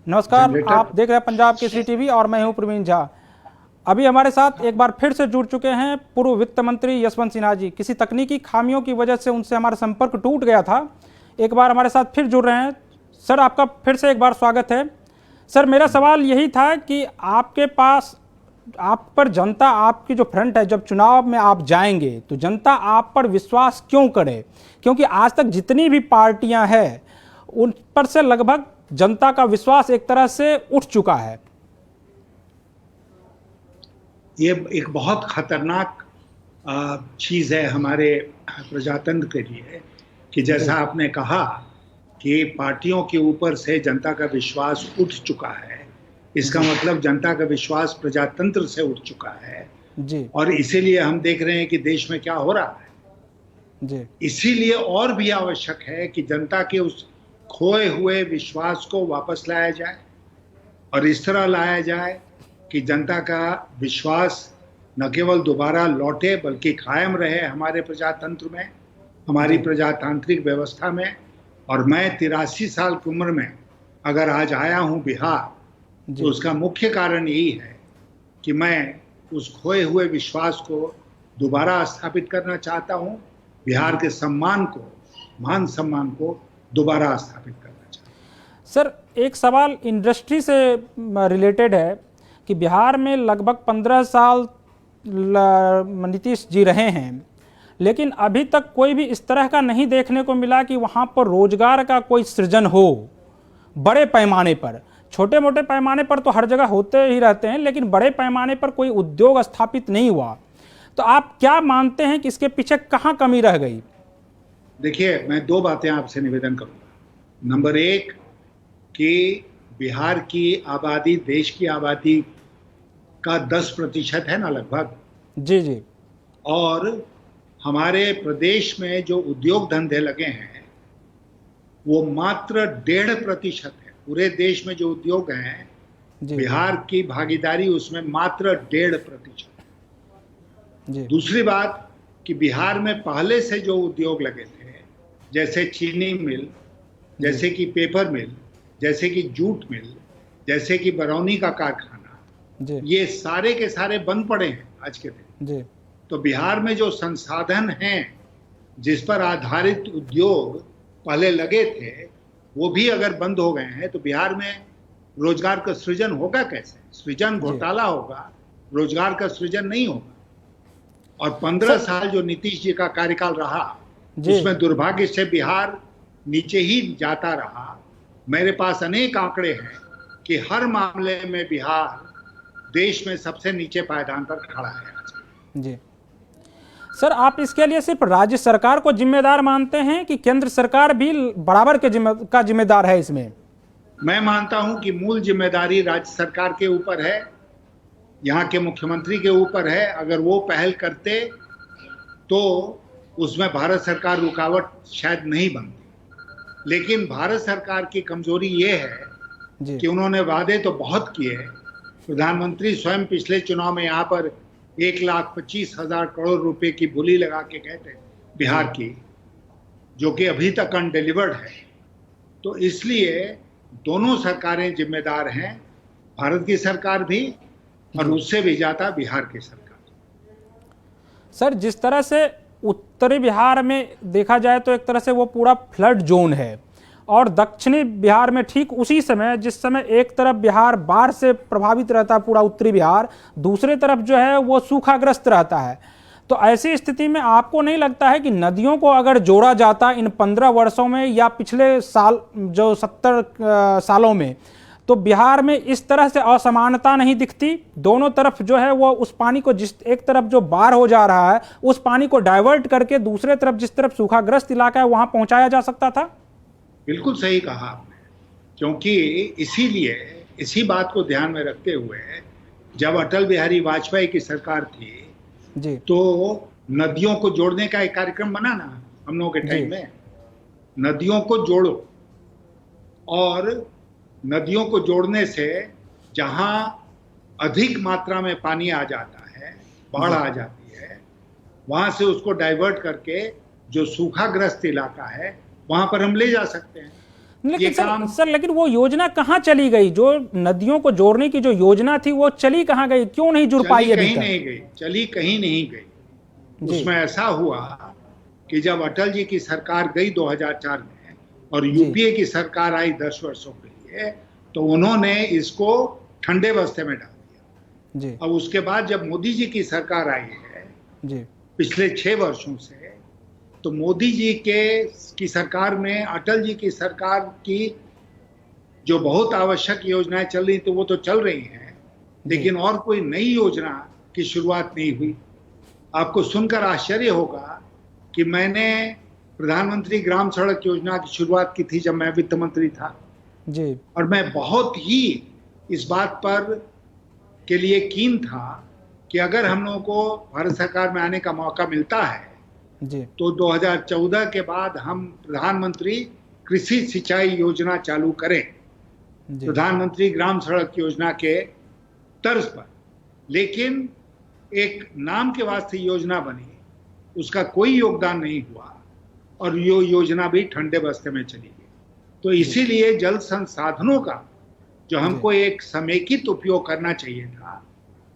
नमस्कार, आप देख रहे हैं पंजाब केसरी टीवी और मैं हूं प्रवीण झा। अभी हमारे साथ एक बार फिर से जुड़ चुके हैं पूर्व वित्त मंत्री यशवंत सिन्हा जी। किसी तकनीकी खामियों की वजह से उनसे हमारा संपर्क टूट गया था। एक बार हमारे साथ फिर जुड़ रहे हैं। सर, आपका फिर से एक बार स्वागत है। सर, मेरा सवाल यही था कि आपके पास, आप पर जनता, आपकी जो फ्रंट है, जब चुनाव में आप जाएंगे तो जनता आप पर विश्वास क्यों करे? क्योंकि आज तक जितनी भी पार्टियां हैं उन पर से लगभग जनता का विश्वास एक तरह से उठ चुका है। ये एक बहुत खतरनाक चीज है हमारे प्रजातंत्र के लिए कि जैसा आपने कहा कि पार्टियों के ऊपर से जनता का विश्वास उठ चुका है। इसका मतलब जनता का विश्वास प्रजातंत्र से उठ चुका है जी। और इसीलिए हम देख रहे हैं कि देश में क्या हो रहा है जी। इसीलिए और भी आवश्यक है कि जनता के उस खोए हुए विश्वास को वापस लाया जाए और इस तरह लाया जाए कि जनता का विश्वास न केवल दोबारा लौटे बल्कि कायम रहे हमारे प्रजातंत्र में, हमारी प्रजातांत्रिक व्यवस्था में। और मैं 83 साल की उम्र में अगर आज आया हूं बिहार तो उसका मुख्य कारण यही है कि मैं उस खोए हुए विश्वास को दोबारा स्थापित करना चाहता हूं। बिहार के सम्मान को, मान सम्मान को दोबारा स्थापित करना चाहिए। सर, एक सवाल इंडस्ट्री से रिलेटेड है कि बिहार में लगभग 15 साल नीतीश जी रहे हैं, लेकिन अभी तक कोई भी इस तरह का नहीं देखने को मिला कि वहाँ पर रोजगार का कोई सृजन हो बड़े पैमाने पर। छोटे मोटे पैमाने पर तो हर जगह होते ही रहते हैं, लेकिन बड़े पैमाने पर कोई उद्योग स्थापित नहीं हुआ। तो आप क्या मानते हैं कि इसके पीछे कहाँ कमी रह गई? देखिए, मैं दो बातें आपसे निवेदन करूंगा। नंबर एक कि बिहार की आबादी देश की आबादी का 10% है ना लगभग। जी जी। और हमारे प्रदेश में जो उद्योग धंधे लगे हैं वो मात्र 1.5% है। पूरे देश में जो उद्योग हैं बिहार की भागीदारी उसमें मात्र 1.5% है। दूसरी बात कि बिहार में पहले से जो उद्योग लगे थे, जैसे चीनी मिल, जैसे कि पेपर मिल, जैसे कि जूट मिल, जैसे कि बरौनी का कारखाना, ये सारे के सारे बंद पड़े हैं आज के दिन। तो बिहार में जो संसाधन हैं जिस पर आधारित उद्योग पहले लगे थे वो भी अगर बंद हो गए हैं तो बिहार में रोजगार का सृजन होगा कैसे? सृजन घोटाला होगा, रोजगार का सृजन नहीं होगा। और 15 साल जो नीतीश जी का कार्यकाल रहा उसमें दुर्भाग्य से बिहार नीचे ही जाता रहा। मेरे पास अनेक आंकड़े हैं कि हर मामले में बिहार देश में सबसे नीचे पायदान पर खड़ा है। जी सर, आप इसके लिए सिर्फ राज्य सरकार को जिम्मेदार मानते हैं कि केंद्र सरकार भी बराबर के जिम्मेदार है इसमें? मैं मानता हूं कि मूल जिम्मेदारी राज्य सरकार के ऊपर है, यहाँ के मुख्यमंत्री के ऊपर है। अगर वो पहल करते तो उसमें भारत सरकार रुकावट शायद नहीं बनती। लेकिन भारत सरकार की कमजोरी ये है कि उन्होंने वादे तो बहुत किए। प्रधानमंत्री स्वयं पिछले चुनाव में यहाँ पर 1,25,000 करोड़ रुपए की बोली लगा के गए थे बिहार की, जो कि अभी तक अनडिलीवर्ड है। तो इसलिए दोनों सरकारें जिम्मेदार हैं, भारत की सरकार भी और उससे भी ज्यादा बिहार की सरकार। सर, जिस तरह से उत्तरी बिहार में देखा जाए तो एक तरह से वो पूरा फ्लड जोन है, और दक्षिणी बिहार में ठीक उसी समय, जिस समय एक तरफ बिहार बाढ़ से प्रभावित रहता है पूरा उत्तरी बिहार, दूसरी तरफ जो है वो सूखाग्रस्त रहता है। तो ऐसी स्थिति में आपको नहीं लगता है कि नदियों को अगर जोड़ा जाता इन 15 वर्षों में या पिछले साल जो 70 सालों में, तो बिहार में इस तरह से असमानता नहीं दिखती? दोनों तरफ जो है वो उस पानी को, जिस एक तरफ जो बाढ़ हो जा रहा है उस पानी को डाइवर्ट करके दूसरे तरफ जिस तरफ सूखाग्रस्त इलाका है वहां पहुंचाया जा सकता था। बिल्कुल सही कहा आपने, क्योंकि इसीलिए इसी बात को ध्यान में रखते हुए जब अटल बिहारी वाजपेयी की सरकार थी तो नदियों को जोड़ने का एक कार्यक्रम बना ना हम लोगों के टाइम में। नदियों को जोड़ो, और नदियों को जोड़ने से जहां अधिक मात्रा में पानी आ जाता है, बाढ़ आ जाती है, वहां से उसको डाइवर्ट करके जो सूखाग्रस्त इलाका है वहां पर हम ले जा सकते हैं। लेकिन सर लेकिन वो योजना कहाँ चली गई? जो नदियों को जोड़ने की जो योजना थी वो चली कहाँ गई? क्यों नहीं जुड़ पाई अभी तक? नहीं गई, चली कहीं नहीं गई। उसमें ऐसा हुआ कि जब अटल जी की सरकार गई 2004 में और यूपीए की सरकार आई 10 वर्षों के लिए, तो उन्होंने इसको ठंडे बस्ते में डाल दिया जी। अब उसके बाद जब मोदी जी की सरकार आई है जी पिछले 6 वर्षों से, तो मोदी जी की सरकार में अटल जी की सरकार की जो बहुत आवश्यक योजनाएं चल रही तो वो तो चल रही हैं, लेकिन और कोई नई योजना की शुरुआत नहीं हुई। आपको सुनकर आश्चर्य होगा कि मैंने प्रधानमंत्री ग्राम सड़क योजना की शुरुआत की थी जब मैं वित्त मंत्री था जी। और मैं बहुत ही इस बात पर के लिए कीन था कि अगर हम लोगों को भारत सरकार में आने का मौका मिलता है जी। तो 2014 के बाद हम प्रधानमंत्री कृषि सिंचाई योजना चालू करें, प्रधानमंत्री ग्राम सड़क योजना के तर्ज पर। लेकिन एक नाम के वास्ते योजना बनी, उसका कोई योगदान नहीं हुआ और ये योजना भी ठंडे बस्ते में चली गई। तो इसीलिए जल संसाधनों का जो हमको एक समेकित उपयोग करना चाहिए था,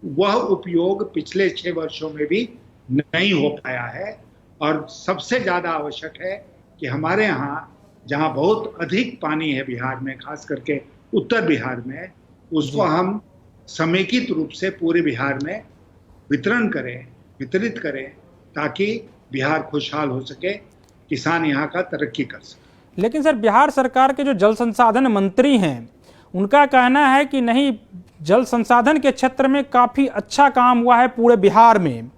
वह उपयोग पिछले 6 वर्षों में भी नहीं हो पाया है। और सबसे ज्यादा आवश्यक है कि हमारे यहाँ जहाँ बहुत अधिक पानी है बिहार में, खास करके उत्तर बिहार में, उसको हम समेकित रूप से पूरे बिहार में वितरित करें ताकि बिहार खुशहाल हो सके, किसान यहाँ का तरक्की कर सके। लेकिन सर बिहार सरकार के जो जल संसाधन मंत्री हैं उनका कहना है कि नहीं, जल संसाधन के क्षेत्र में काफी अच्छा काम हुआ है पूरे बिहार में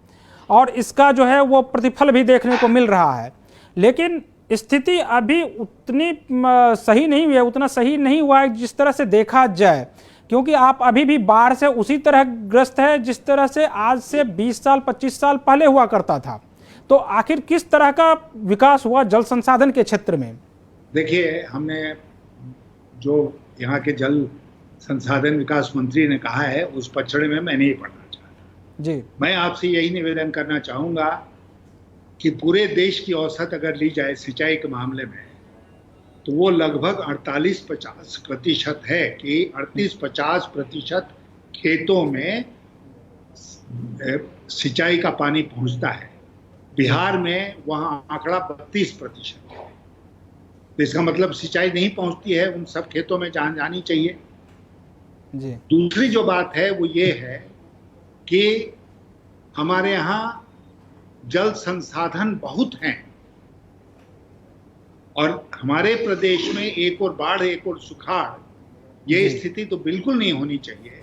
और इसका जो है वो प्रतिफल भी देखने को मिल रहा है। लेकिन स्थिति अभी उतनी सही नहीं हुई है, उतना सही नहीं हुआ है जिस तरह से देखा जाए, क्योंकि आप अभी भी बाढ़ से उसी तरह ग्रस्त है जिस तरह से आज से 20 साल 25 साल पहले हुआ करता था। तो आखिर किस तरह का विकास हुआ जल संसाधन के क्षेत्र में? देखिए, हमने जो यहाँ के जल संसाधन विकास मंत्री ने कहा है उस पचड़े में मैं नहीं पढ़ना चाहता जी। मैं आपसे यही निवेदन करना चाहूंगा कि पूरे देश की औसत अगर ली जाए सिंचाई के मामले में, तो वो लगभग 48-50% है कि 38-50% खेतों में सिंचाई का पानी पहुंचता है। बिहार में वहाँ आंकड़ा 32% है। तो इसका मतलब सिंचाई नहीं पहुंचती है उन सब खेतों में जहाँ जानी चाहिए जी। दूसरी जो बात है वो ये है कि हमारे यहाँ जल संसाधन बहुत हैं और हमारे प्रदेश में एक और बाढ़ एक और सुखाड़, ये स्थिति तो बिल्कुल नहीं होनी चाहिए।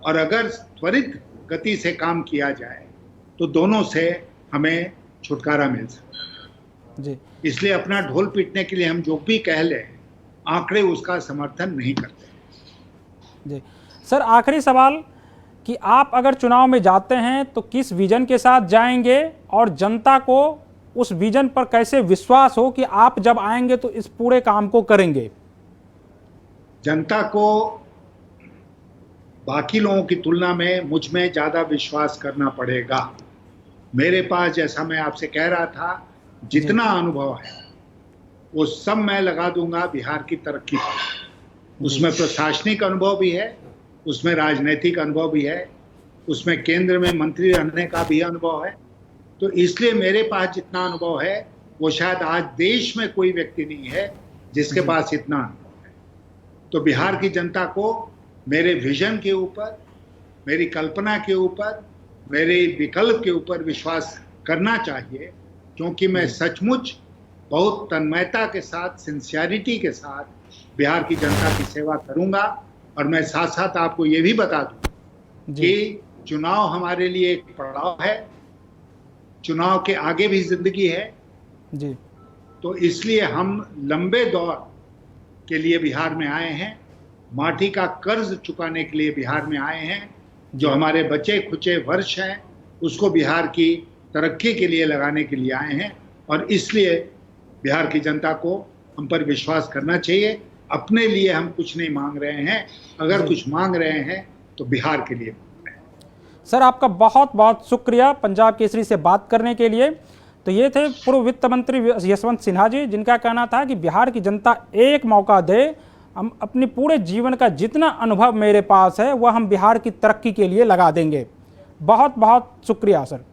और अगर त्वरित गति से काम किया जाए तो दोनों से हमें छुटकारा मिल सकता है। इसलिए अपना ढोल पीटने के लिए हम जो भी कह लें, आंकड़े उसका समर्थन नहीं करते जी। सर आखिरी सवाल कि आप अगर चुनाव में जाते हैं तो किस विजन के साथ जाएंगे और जनता को उस विजन पर कैसे विश्वास हो कि आप जब आएंगे तो इस पूरे काम को करेंगे? जनता को बाकी लोगों की तुलना में मुझ में ज्यादा विश्वास करना पड़ेगा। मेरे पास, जैसा मैं आपसे कह रहा था, जितना अनुभव है वो सब मैं लगा दूंगा बिहार की तरक्की पर। उसमें प्रशासनिक अनुभव भी है, उसमें राजनीतिक अनुभव भी है, उसमें केंद्र में मंत्री रहने का भी अनुभव है। तो इसलिए मेरे पास जितना अनुभव है वो शायद आज देश में कोई व्यक्ति नहीं है जिसके पास इतना अनुभव है। तो बिहार की जनता को मेरे विजन के ऊपर, मेरी कल्पना के ऊपर, मेरे विकल्प के ऊपर विश्वास करना चाहिए, क्योंकि मैं सचमुच बहुत तन्मयता के साथ, सिंसियरिटी के साथ बिहार की जनता की सेवा करूंगा। और मैं साथ साथ आपको ये भी बता दूं कि चुनाव हमारे लिए एक पड़ाव है, चुनाव के आगे भी जिंदगी है जी। तो इसलिए हम लंबे दौर के लिए बिहार में आए हैं, माटी का कर्ज चुकाने के लिए बिहार में आए हैं। जो हमारे बचे खुचे वर्ष हैं उसको बिहार की तरक्की के लिए लगाने के लिए आए हैं। और इसलिए बिहार की जनता को हम पर विश्वास करना चाहिए। अपने लिए हम कुछ नहीं मांग रहे हैं, अगर कुछ मांग रहे हैं तो बिहार के लिए मांग रहे हैं। सर आपका बहुत बहुत शुक्रिया पंजाब केसरी से बात करने के लिए। तो ये थे पूर्व वित्त मंत्री यशवंत सिन्हा जी, जिनका कहना था कि बिहार की जनता एक मौका दे, हम अपनी पूरे जीवन का जितना अनुभव मेरे पास है वह हम बिहार की तरक्की के लिए लगा देंगे। बहुत बहुत शुक्रिया सर।